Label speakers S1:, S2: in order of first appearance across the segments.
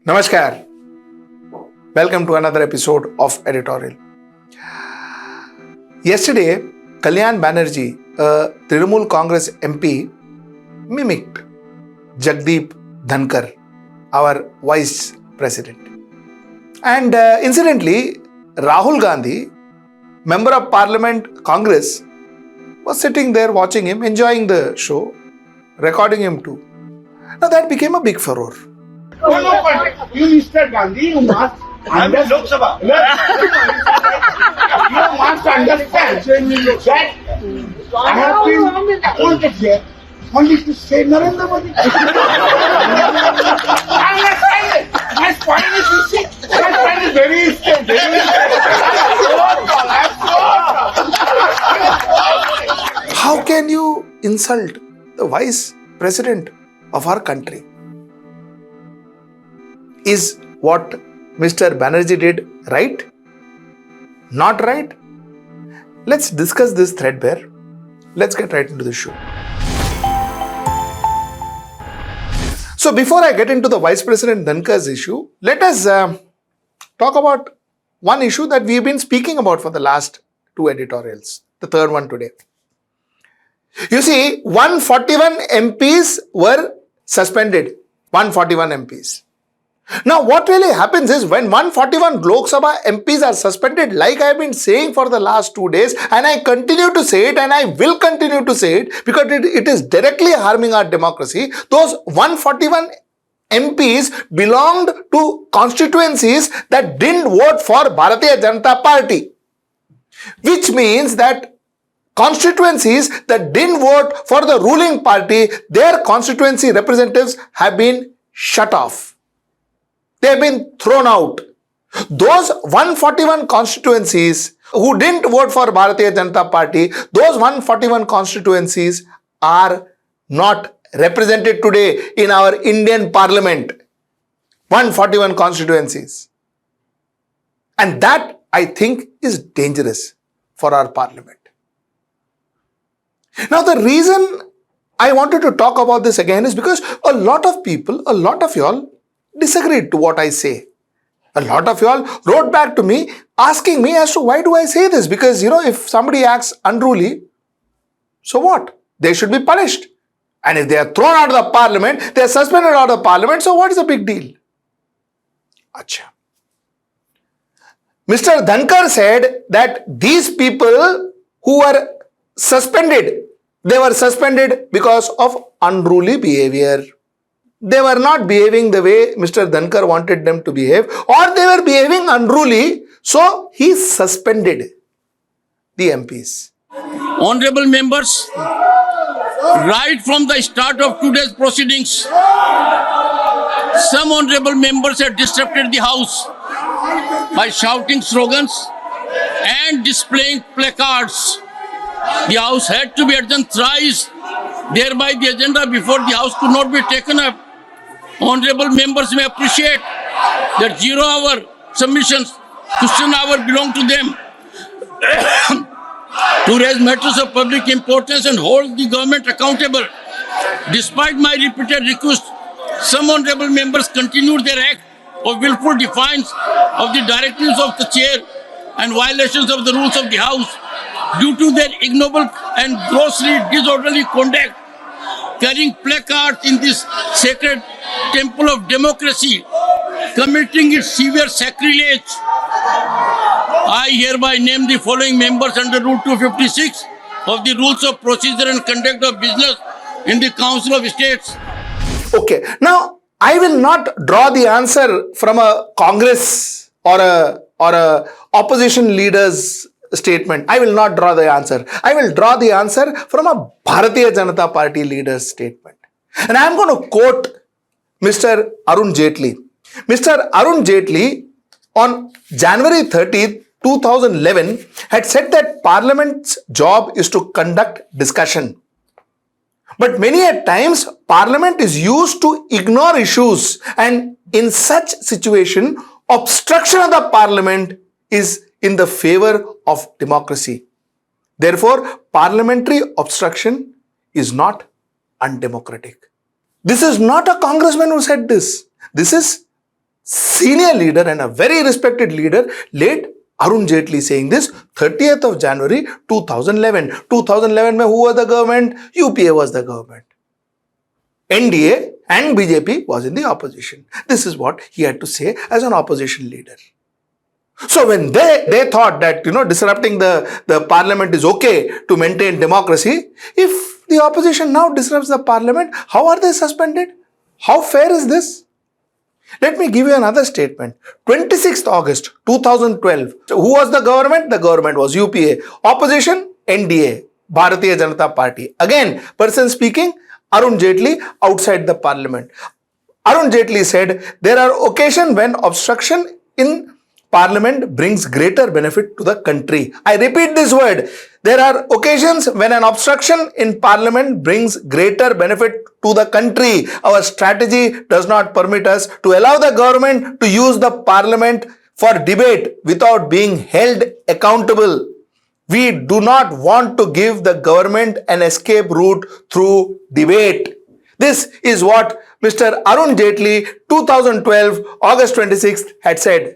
S1: Namaskar. Welcome to another episode of Editorial. Yesterday, Kalyan Banerjee, a Trinamool Congress MP, mimicked Jagdeep Dhankhar, our Vice President. And incidentally, Rahul Gandhi, Member of Parliament Congress, was sitting there watching him, enjoying the show, recording him too. Now that became a big furore.
S2: No, but you, Mr. Gandhi, you must understand.
S3: Lok Sabha.
S2: You must understand that I have been appointed here only to say Narendra Modi. Understand it. My point is, you see, my point is very instant.
S1: How can you insult the Vice President of our country? Is what Mr. Banerjee did right? Not right? Let's discuss this threadbare. Let's get right into the show. So before I get into the Vice President Dhankhar's issue, let us talk about one issue that we've been speaking about for the last two editorials, the third one today. You see, 141 MPs were suspended. 141 MPs. Now, what really happens is when 141 Lok Sabha MPs are suspended, like I have been saying for the last 2 days, and I continue to say it and I will continue to say it because it is directly harming our democracy. Those 141 MPs belonged to constituencies that didn't vote for Bharatiya Janata Party, which means that constituencies that didn't vote for the ruling party, their constituency representatives have been shut off. They have been thrown out. Those 141 constituencies who didn't vote for Bharatiya Janata Party, those 141 constituencies are not represented today in our Indian Parliament. 141 constituencies. And that, I think, is dangerous for our Parliament. Now, the reason I wanted to talk about this again is because a lot of people, a lot of y'all disagreed to what I say. A lot of y'all wrote back to me asking me as to why do I say this? Because, if somebody acts unruly, so what? They should be punished. And if they are thrown out of the parliament, they are suspended out of the parliament, so what is the big deal? Acha. Mr. Dhankhar said that these people who were suspended, they were suspended because of unruly behavior. They were not behaving the way Mr. Dhankhar wanted them to behave, or they were behaving unruly, so he suspended the MPs.
S3: Honorable members, right from the start of today's proceedings, some honorable members have disrupted the House by shouting slogans and displaying placards. The House had to be adjourned thrice, thereby the agenda before the House could not be taken up. Honorable members may appreciate that 0 hour submissions, question hour belong to them to raise matters of public importance and hold the government accountable. Despite my repeated request, some honorable members continued their act of willful defiance of the directives of the chair and violations of the rules of the House due to their ignoble and grossly disorderly conduct, carrying placards in this sacred temple of democracy, committing its severe sacrilege. I hereby name the following members under Rule 256 of the Rules of Procedure and Conduct of Business in the Council of States.
S1: Okay, now I will not draw the answer from a Congress or a opposition leader's statement. I will not draw the answer. I will draw the answer from a Bharatiya Janata Party leader's statement. And I am going to quote Mr. Arun Jaitley. Mr. Arun Jaitley on January 30th, 2011 had said that Parliament's job is to conduct discussion. But many a times Parliament is used to ignore issues, and in such situation, obstruction of the Parliament is in the favor of democracy. Therefore, parliamentary obstruction is not undemocratic. This is not a congressman who said this. This is senior leader and a very respected leader, late Arun Jaitley, saying this 30th of January 2011. 2011 mein who was the government? UPA was the government. NDA and BJP was in the opposition. This is what he had to say as an opposition leader. So when they thought that, disrupting the parliament is okay to maintain democracy, if the opposition now disrupts the parliament, how are they suspended? How fair is this? Let me give you another statement. 26th August 2012. So who was the government? The government was UPA. Opposition? NDA. Bharatiya Janata Party. Again, person speaking, Arun Jaitley, outside the parliament. Arun Jaitley said, there are occasions when obstruction in Parliament brings greater benefit to the country. I repeat this word. There are occasions when an obstruction in Parliament brings greater benefit to the country. Our strategy does not permit us to allow the government to use the Parliament for debate without being held accountable. We do not want to give the government an escape route through debate. This is what Mr. Arun Jaitley, 2012, August 26th, had said.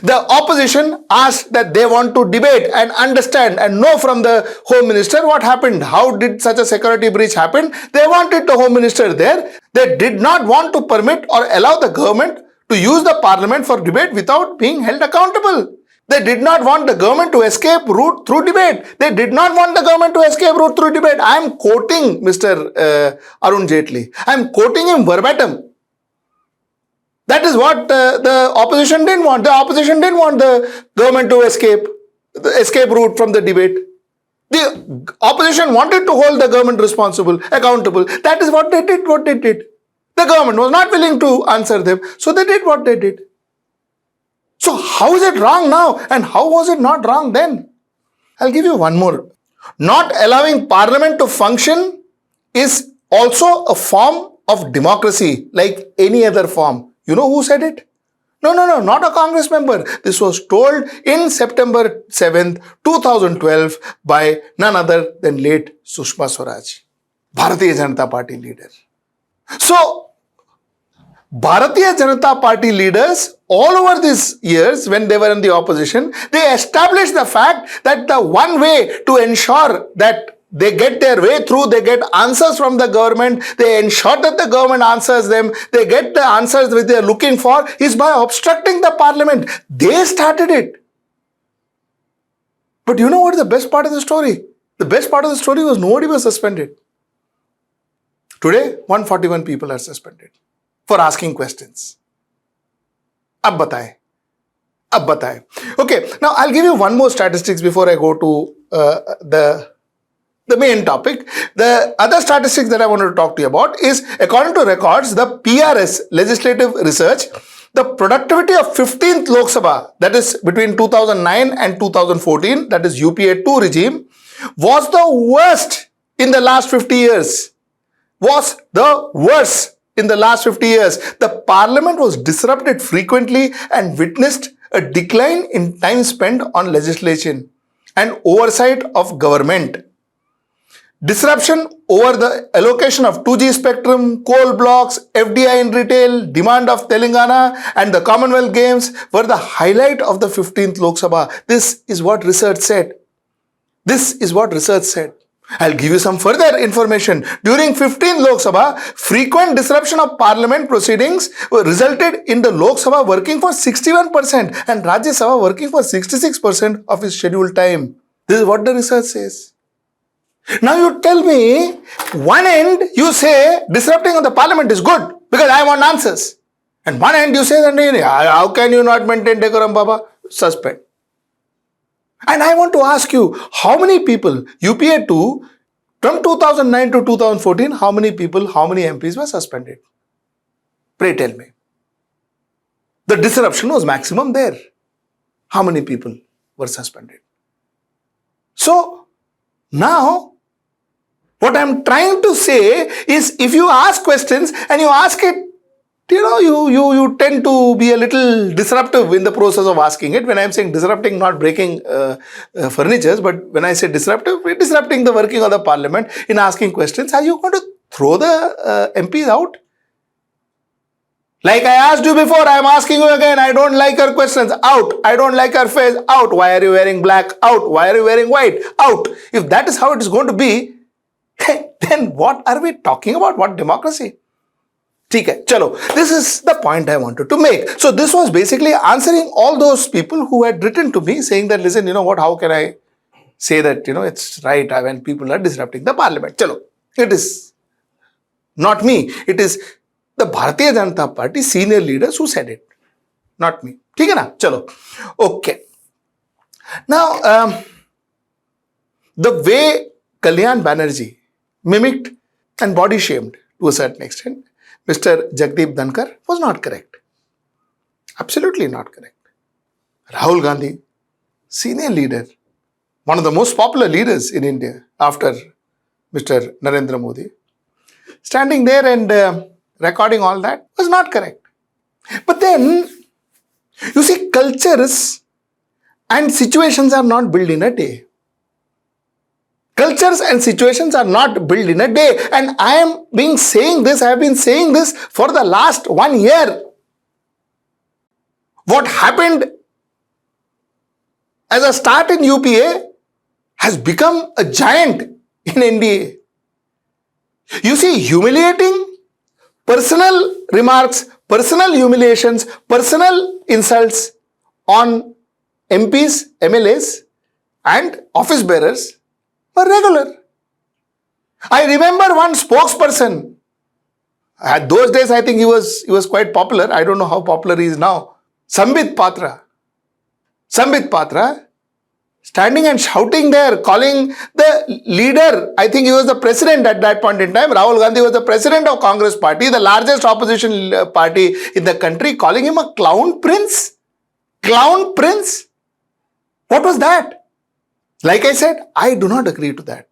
S1: The opposition asked that they want to debate and understand and know from the Home Minister what happened. How did such a security breach happen? They wanted the Home Minister there. They did not want to permit or allow the government to use the Parliament for debate without being held accountable. They did not want the government to escape route through debate. They did not want the government to escape route through debate. I am quoting Mr. Arun Jaitley. I am quoting him verbatim. That is what the opposition didn't want. The opposition didn't want the government to escape route from the debate. The opposition wanted to hold the government responsible, accountable. That is what they did. The government was not willing to answer them. So they did what they did. So how is it wrong now? And how was it not wrong then? I'll give you one more. Not allowing Parliament to function is also a form of democracy like any other form. You know who said it? No, not a Congress member. This was told in September 7th, 2012 by none other than late Sushma Swaraj, Bharatiya Janata Party leader. So, Bharatiya Janata Party leaders all over these years when they were in the opposition, they established the fact that the one way to ensure that they get their way through, they get answers from the government, they ensure that the government answers them, they get the answers that they are looking for, is by obstructing the Parliament. They started it. But you know what is the best part of the story? The best part of the story was nobody was suspended. Today, 141 people are suspended for asking questions. Ab bataye. Okay, now I'll give you one more statistics before I go to the main topic. The other statistics that I wanted to talk to you about is, according to records, the PRS legislative research, the productivity of 15th Lok Sabha, that is between 2009 and 2014, that is UPA 2 regime, was the worst in the last 50 years. The Parliament was disrupted frequently and witnessed a decline in time spent on legislation and oversight of government. Disruption over the allocation of 2G spectrum, coal blocks, FDI in retail, demand of Telangana and the Commonwealth Games were the highlight of the 15th Lok Sabha. This is what research said. I'll give you some further information. During 15th Lok Sabha, frequent disruption of Parliament proceedings resulted in the Lok Sabha working for 61% and Rajya Sabha working for 66% of its scheduled time. This is what the research says. Now you tell me, one end you say disrupting of the Parliament is good because I want answers. And one end you say that how can you not maintain decorum, Baba? Suspend. And I want to ask you, how many people, UPA 2, from 2009 to 2014, how many MPs were suspended? Pray tell me. The disruption was maximum there. How many people were suspended? So, now, what I'm trying to say is, if you ask questions and you ask it, you tend to be a little disruptive in the process of asking it. When I'm saying disrupting, not breaking furnitures, but when I say disruptive, we're disrupting the working of the Parliament in asking questions. Are you going to throw the MPs out? Like I asked you before, I am asking you again. I don't like your questions. Out. I don't like your face. Out. Why are you wearing black? Out. Why are you wearing white? Out. If that is how it is going to be, then what are we talking about? What democracy? Okay, chalo. This is the point I wanted to make. So this was basically answering all those people who had written to me saying that, listen, you know what, how can I say that, it's right when people are disrupting the parliament? Chalo. It is not me. It is the Bharatiya Janata Party senior leaders who said it. Not me. ठीक है ना? चलो. Okay. Now, the way Kalyan Banerjee mimicked and body shamed to a certain extent Mr. Jagdeep Dhankhar was not correct. Absolutely not correct. Rahul Gandhi, senior leader, one of the most popular leaders in India after Mr. Narendra Modi, standing there and recording all that was not correct. But then, you see, cultures and situations are not built in a day. Cultures and situations are not built in a day. And I have been saying this for the last 1 year. What happened as a start in UPA has become a giant in NDA. You see, humiliating personal remarks, personal humiliations, personal insults on MPs, MLAs and office bearers were regular. I remember one spokesperson. At those days, I think he was quite popular. I don't know how popular he is now. Sambit Patra, standing and shouting there, calling the leader, I think he was the president at that point in time, Rahul Gandhi was the president of Congress party, the largest opposition party in the country, calling him a clown prince. Clown prince? What was that? Like I said, I do not agree to that.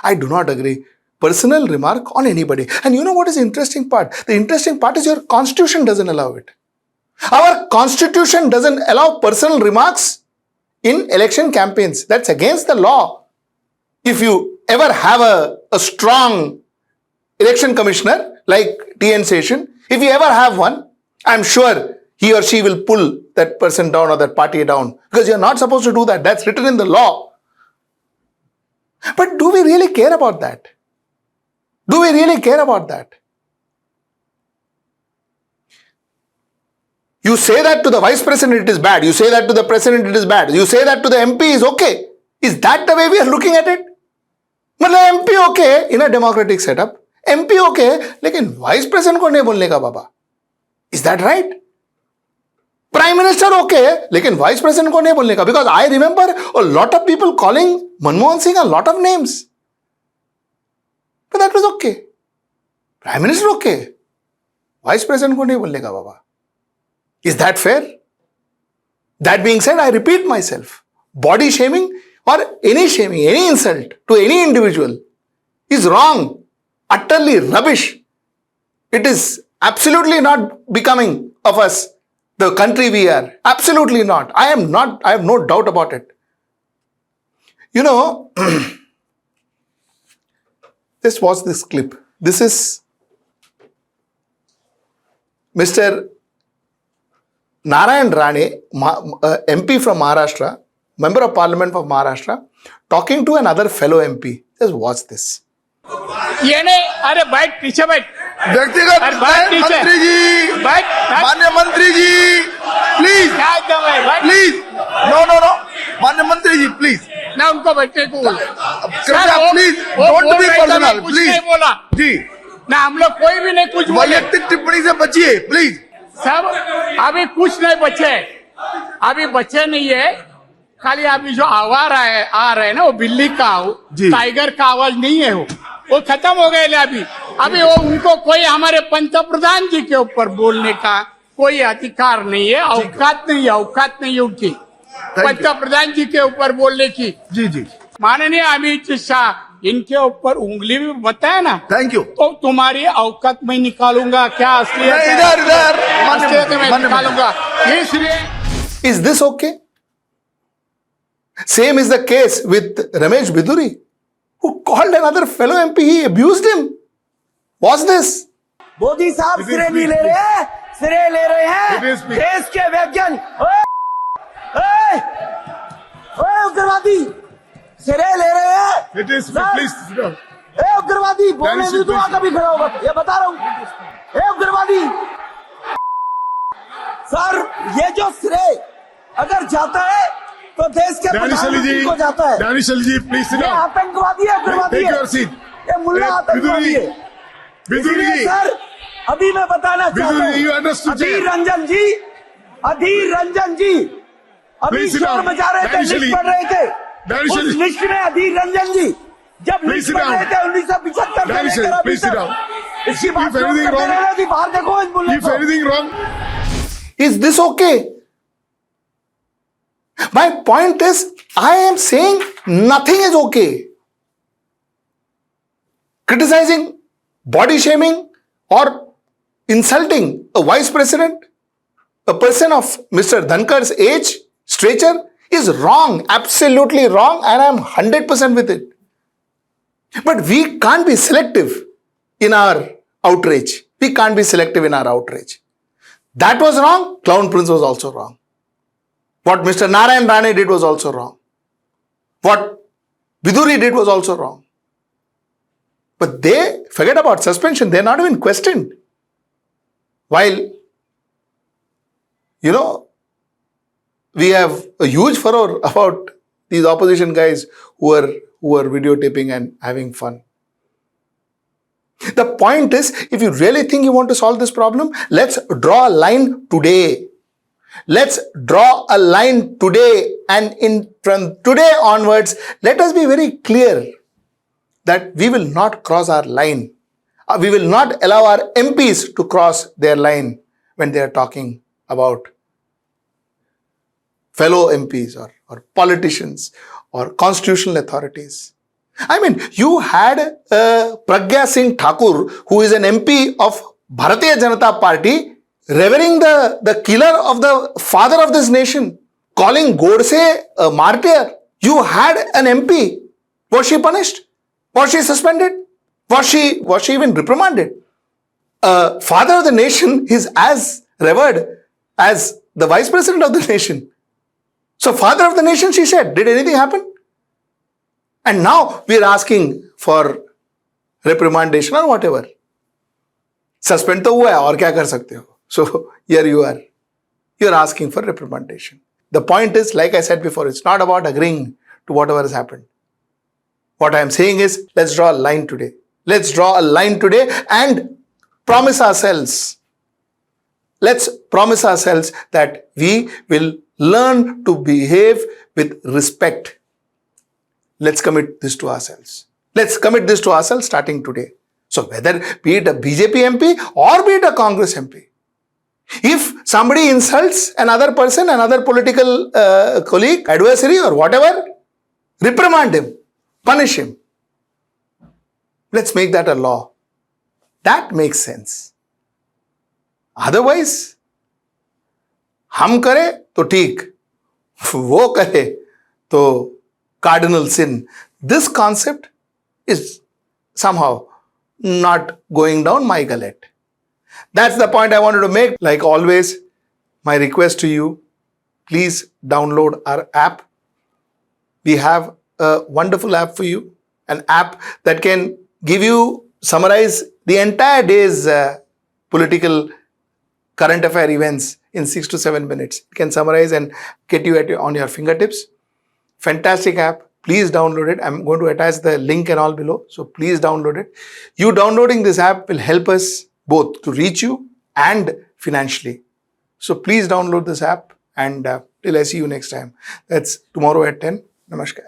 S1: I do not agree. Personal remark on anybody. And you know what is the interesting part? The interesting part is your constitution doesn't allow it. Our constitution doesn't allow personal remarks in election campaigns. That's against the law. If you ever have a strong election commissioner like TN Session, if you ever have one, I'm sure he or she will pull that person down or that party down. Because you're not supposed to do that. That's written in the law. But do we really care about that? Do we really care about that? You say that to the vice president, it is bad. You say that to the president, it is bad. You say that to the MP, is okay. Is that the way we are looking at it? मतलब MP okay in a democratic setup. MP okay, लेकिन vice president को नहीं बोलने का बाबा. Is that right? Prime Minister okay, लेकिन vice president को नहीं बोलने का. Because I remember a lot of people calling Manmohan Singh a lot of names. But that was okay. Prime Minister okay. Vice President को नहीं बोलने का बाबा. Is that fair? That being said, I repeat myself. Body shaming or any shaming, any insult to any individual is wrong. Utterly rubbish. It is absolutely not becoming of us, the country we are. Absolutely not. I have no doubt about it. You know, just watch this clip. This is Mr. Narayan Rane, MP from Maharashtra, Member of Parliament of Maharashtra, talking to another fellow MP. Just watch this.
S4: ये नहीं, अरे बैठ पीछे बैठ.
S2: व्यक्तिगत मंत्री जी, माननीय मंत्री जी, प्लीज,
S4: क्या एकदम है बैठ.
S2: प्लीज, नो, माननीय मंत्री जी, प्लीज.
S4: ना उनको बैठने को बोला.
S2: कृपया प्लीज, डोंट बी पर्सनल,
S4: कुछ नहीं बोला
S2: जी.
S4: ना हम लोग कोई भी नहीं कुछ बोले.
S2: वैयक्तिक टिप्पणी से बचिए, प्लीज.
S4: सब अभी कुछ नहीं बचे, अभी बचे नहीं है. खाली अभी जो आवाज आ रहे हैं ना, वो बिल्ली का टाइगर का आवाज नहीं है. वो खत्म हो गए. अभी वो उनको कोई हमारे पंतप्रधान जी के ऊपर बोलने का कोई अधिकार नहीं है. औकात नहीं है उनकी पंतप्रधान जी के ऊपर बोलने की.
S2: जी.
S4: माननीय अमित शाह, इनके ऊपर उंगली भी बताया ना.
S2: Thank you.
S4: तो तुम्हारी औकात में निकालूंगा क्या असलियत में निकालूंगा. इसलिए
S1: Is this okay? Same is the case with Ramesh Biduri, who called another fellow MP. He abused him. What's this?
S5: Modi साहब सिरे नहीं ले रहे,
S2: श्रेय ले रहे हैं
S5: It is-
S2: देश के वैज्ञानिक। ओए उग्रवादी श्रेय ले रहे हैं।
S5: It is,
S2: sir,
S5: please sit down.
S2: ए उग्रवादी बोलने
S5: Dancy,
S2: भी तो
S5: please.
S2: कभी खड़ा होगा, ये बता रहा हूँ। ए उग्रवादी सर, ये जो श्रेय अगर जाता है तो देश के
S5: Danny
S2: प्रधानमंत्री को जाता है।
S5: Danny Shalji, please sit
S2: ये
S5: down.
S2: आतंकवादी है, उग्रवादी
S5: Take
S2: है,
S5: your seat.
S2: ये मुल्ला
S5: ए,
S2: आतंकवादी है।
S5: Biduri
S2: इसलिए
S5: ji,
S2: सर अभी मैं बताना चाहता
S5: Biduri, you
S2: हूँ,
S5: understood,
S2: अधीर
S5: sir.
S2: रंजन जी, अधीर रंजन जी अभी
S5: Please sit
S2: शोर
S5: down.
S2: मचा रहे थे,
S5: Danny
S2: लिस्ट
S5: Shalji.
S2: पढ़ रहे थे।
S5: Danny
S2: उस
S5: Shalji.
S2: लिस्ट में अधीर रंजन जी जब
S5: Please
S2: लिस्ट
S5: sit
S2: पढ़
S5: down.
S2: रहे थे 1975 से
S5: Danny
S2: लेकर
S5: Shalji,
S2: अभी
S5: please sit
S2: तक
S5: down.
S2: इसकी बात
S5: If anything
S2: करते
S5: wrong-
S2: रहना जी, बाहर देखो इस बुल्ले
S5: If
S2: को।
S5: anything wrong,
S1: Is this okay? My point is, I am saying nothing is okay. Criticizing, body shaming, or insulting a vice president, a person of Mr. Dhankar's age, stature, is wrong, absolutely wrong, and I am 100% with it. But we can't be selective in our outrage. We can't be selective in our outrage. That was wrong. Clown Prince was also wrong. What Mr. Narayan Rane did was also wrong. What Biduri did was also wrong. But they forget about suspension. They're not even questioned. While, we have a huge furor about these opposition guys who are videotaping and having fun. The point is, if you really think you want to solve this problem, let's draw a line today. Let's draw a line today, and from today onwards, let us be very clear that we will not cross our line. We will not allow our MPs to cross their line when they are talking about fellow MPs or politicians or constitutional authorities. I mean, you had Pragya Singh Thakur, who is an MP of Bharatiya Janata Party, revering the killer of the father of this nation, calling Godse a martyr. You had an MP. Was she punished? Was she suspended? Was she even reprimanded? Father of the nation is as revered as the Vice President of the nation. So, father of the nation, she said, did anything happen? And now we are asking for reprimandation or whatever. Suspend to hua hai, aur kya kar sakte ho? So here you are. You are asking for reprimandation. The point is, like I said before, it's not about agreeing to whatever has happened. What I am saying is, let's draw a line today. Let's draw a line today and promise ourselves. Let's promise ourselves that we will learn to behave with respect. Let's commit this to ourselves. Let's commit this to ourselves starting today. So whether be it a BJP MP or be it a Congress MP, if somebody insults another person, another political colleague, adversary or whatever, reprimand him, punish him. Let's make that a law. That makes sense. Otherwise, हम करे तो ठीक, वो करे तो cardinal sin. This concept is somehow not going down my gullet. That's the point I wanted to make. Like always, my request to you, please download our app. We have a wonderful app for you, an app that can summarize the entire day's political current affair events in 6 to 7 minutes. It can summarize and get you on your fingertips. Fantastic app. Please download it. I'm going to attach the link and all below. So please download it. You downloading this app will help us both to reach you and financially. So please download this app, and till I see you next time. That's tomorrow at 10. Namaskar.